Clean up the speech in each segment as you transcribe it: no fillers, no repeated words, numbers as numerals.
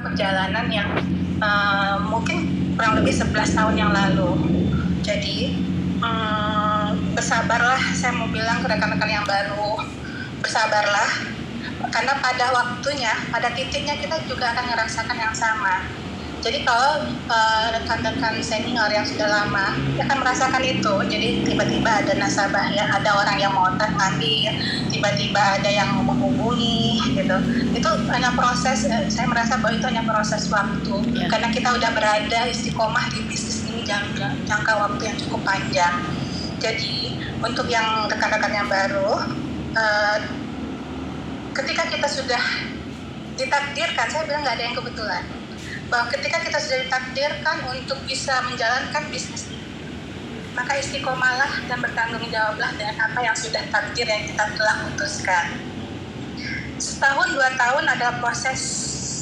perjalanan yang mungkin kurang lebih 11 tahun yang lalu. Jadi bersabarlah, saya mau bilang ke rekan-rekan yang baru, bersabarlah, karena pada waktunya, pada titiknya kita juga akan merasakan yang sama. Jadi kalau rekan-rekan senior yang sudah lama akan merasakan itu, jadi tiba-tiba ada nasabah ya, ada orang yang mau ngambil, tiba-tiba ada yang menghubungi gitu. Itu hanya proses, saya merasa bahwa itu hanya proses waktu, karena kita udah berada istiqomah di bisnis ini jangka waktu yang cukup panjang. Jadi untuk yang rekan-rekan yang baru, ketika kita sudah ditakdirkan, saya bilang nggak ada yang kebetulan, bahwa ketika kita sudah ditakdirkan untuk bisa menjalankan bisnis ini, maka istiqomahlah dan bertanggung jawablah dengan apa yang sudah takdir yang kita telah putuskan. Setahun 2 tahun adalah proses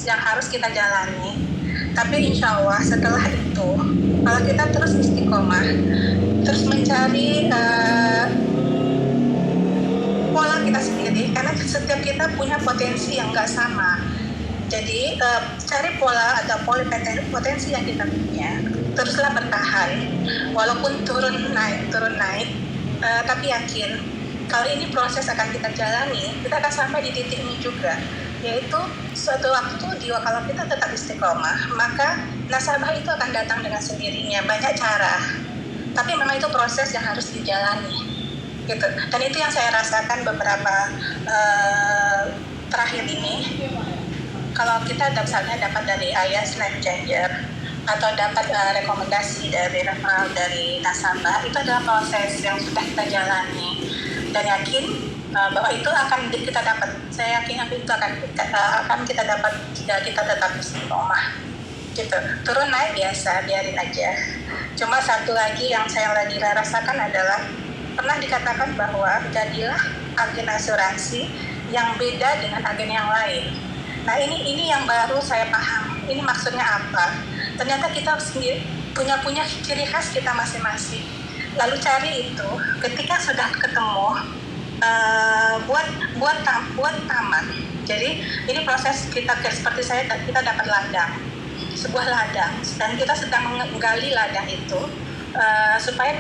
yang harus kita jalani, tapi insya Allah setelah itu, kalau kita terus istiqomah, terus mencari pola kita sendiri, karena setiap kita punya potensi yang nggak sama. Jadi cari pola atau potensi yang kita punya, teruslah bertahan, walaupun turun naik, tapi yakin kalau ini proses akan kita jalani, kita akan sampai di titik ini juga, yaitu suatu waktu kalau kita tetap istiqomah, maka nasabah itu akan datang dengan sendirinya. Banyak cara, tapi memang itu proses yang harus dijalani, gitu. Dan itu yang saya rasakan beberapa terakhir ini. Kalau kita misalnya dapat dari IAS Life Changer atau dapat rekomendasi dari referral dari nasabah, itu adalah proses yang sudah kita jalani dan yakin bahwa itu akan kita dapat. Saya yakin itu akan kita dapat jika kita tetap istiqomah. Gitu. Turun naik biasa, biarin aja. Cuma satu lagi yang saya lagi rasakan adalah pernah dikatakan bahwa jadilah agen asuransi yang beda dengan agen yang lain. Nah ini yang baru saya paham. Ini maksudnya apa? Ternyata kita sendiri punya ciri khas kita masing-masing. Lalu cari itu. Ketika sudah ketemu, buat taman. Jadi ini proses kita seperti kita dapat ladang, sebuah ladang, dan kita sedang menggali ladang itu supaya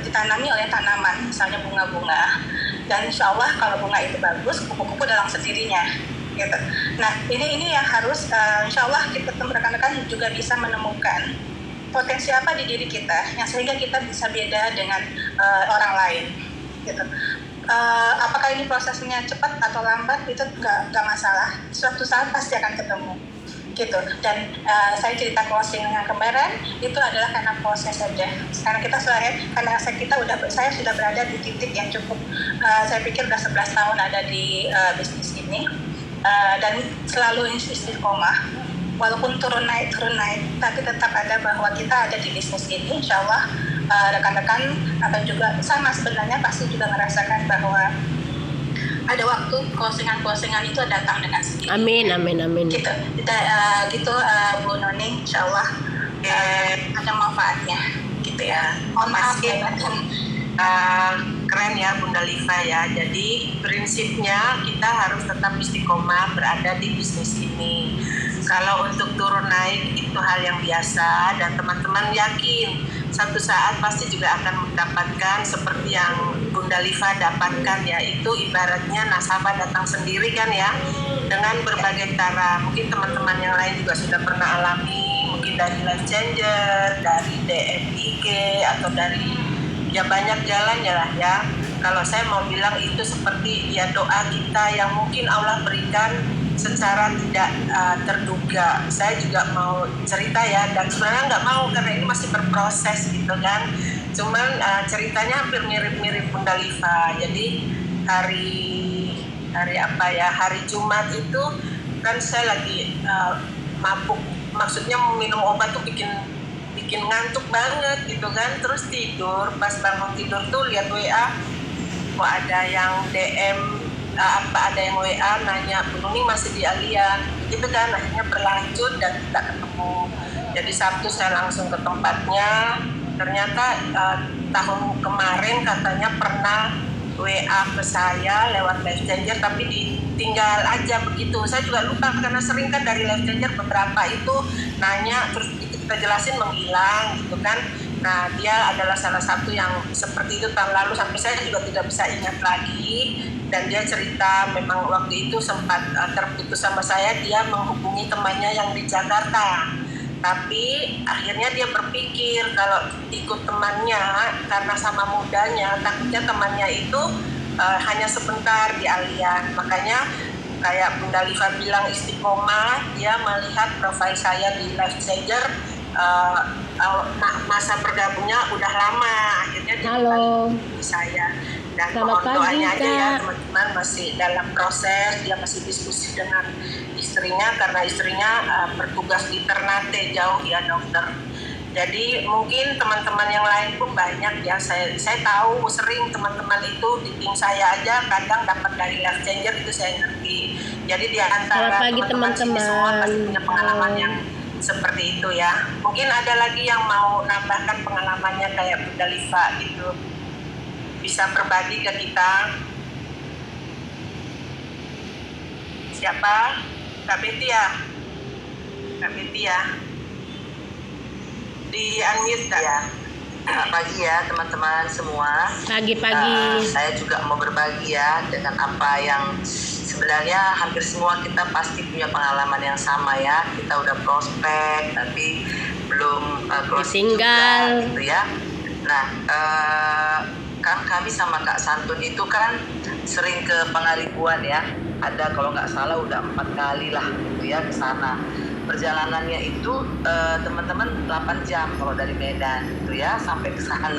ditanami oleh tanaman, misalnya bunga-bunga. Dan insya Allah kalau bunga itu bagus, kupu-kupu dalam sendirinya. Gitu. Nah ini yang harus insya Allah kita rekan-rekan juga bisa menemukan potensi apa di diri kita yang sehingga kita bisa beda dengan orang lain. Gitu. Apakah ini prosesnya cepat atau lambat itu nggak masalah. Suatu saat pasti akan ketemu. Gitu. Dan saya cerita closing dengan kemarin itu adalah karena proses saja. Karena saya sudah berada di titik yang cukup, saya pikir udah 11 tahun ada di bisnis ini. Dan selalu istiqomah, walaupun turun naik, tapi tetap ada bahwa kita ada di bisnis ini. Insya Allah rekan-rekan akan juga sama sebenarnya, pasti juga merasakan bahwa ada waktu closingan itu datang dengan sendiri. Amin. Gitu Bu Noni, Insya Allah ada manfaatnya, gitu ya. Mohon maaf ya keren ya Bunda Liva ya. Jadi prinsipnya kita harus tetap istiqomah berada di bisnis ini. Kalau untuk turun naik itu hal yang biasa, dan teman-teman yakin satu saat pasti juga akan mendapatkan seperti yang Bunda Liva dapatkan, yaitu ibaratnya nasabah datang sendiri kan ya, dengan berbagai cara. Mungkin teman-teman yang lain juga sudah pernah alami, mungkin dari Life Changer, dari DMIG, atau dari ya banyak jalan ya. Kalau saya mau bilang itu seperti ya doa kita yang mungkin Allah berikan secara tidak terduga. Saya juga mau cerita ya, dan sebenarnya nggak mau karena ini masih berproses gitu kan. Cuman ceritanya hampir mirip-mirip Bunda Liva. Jadi hari Jumat itu kan saya lagi mabuk, maksudnya minum obat tuh bikin ngantuk banget gitu kan. Terus tidur, pas bangun tidur tuh lihat WA, kok ada yang DM, ada yang WA nanya Bu Nuni masih di Allianz gitu kan. Akhirnya berlanjut dan kita ketemu. Jadi Sabtu saya langsung ke tempatnya. Ternyata tahun kemarin katanya pernah WA ke saya lewat Life Changer, tapi tinggal aja begitu. Saya juga lupa karena sering kan dari life changer beberapa itu nanya terus kita jelasin menghilang gitu kan. Nah dia adalah salah satu yang seperti itu tahun lalu sampai saya juga tidak bisa ingat lagi. Dan dia cerita memang waktu itu sempat terputus sama saya, dia menghubungi temannya yang di Jakarta. Tapi akhirnya dia berpikir kalau ikut temannya karena sama mudanya, takutnya temannya itu hanya sebentar di Alian. Makanya kayak Bunda Liva bilang istiqomah, dia melihat profil saya di Life Changer, masa bergabungnya udah lama, akhirnya dia kembali saya. Dan Selamat mohon doanya pagi, aja ya Kak. teman-teman, masih dalam proses, dia masih diskusi dengan istrinya karena istrinya bertugas di Ternate jauh ya dokter. Jadi mungkin teman-teman yang lain pun banyak ya, saya tahu sering teman-teman itu di tim saya aja kadang dapat dari Life Changer, itu saya ngerti. Jadi di antara Selamat pagi, teman-teman sini semua pasti punya pengalaman Halo. yang seperti itu ya. Mungkin ada lagi yang mau nambahkan pengalamannya kayak Bunda Liva gitu, bisa berbagi ke kita. Siapa? Kak Betty ya? Kak Betty ya? Di unmute Kak? Ya, selamat pagi ya teman-teman semua. Pagi-pagi. Saya juga mau berbagi ya dengan apa yang sebenarnya hampir semua kita pasti punya pengalaman yang sama ya. Kita udah prospek tapi belum closing Ditinggal. juga gitu ya. Nah, kan kami sama Kak Santun itu kan sering ke Pangaribuan ya. Ada kalau nggak salah udah 4 kali lah gitu ya ke sana. Perjalanannya itu teman-teman 8 jam kalau dari Medan gitu ya sampai ke sana.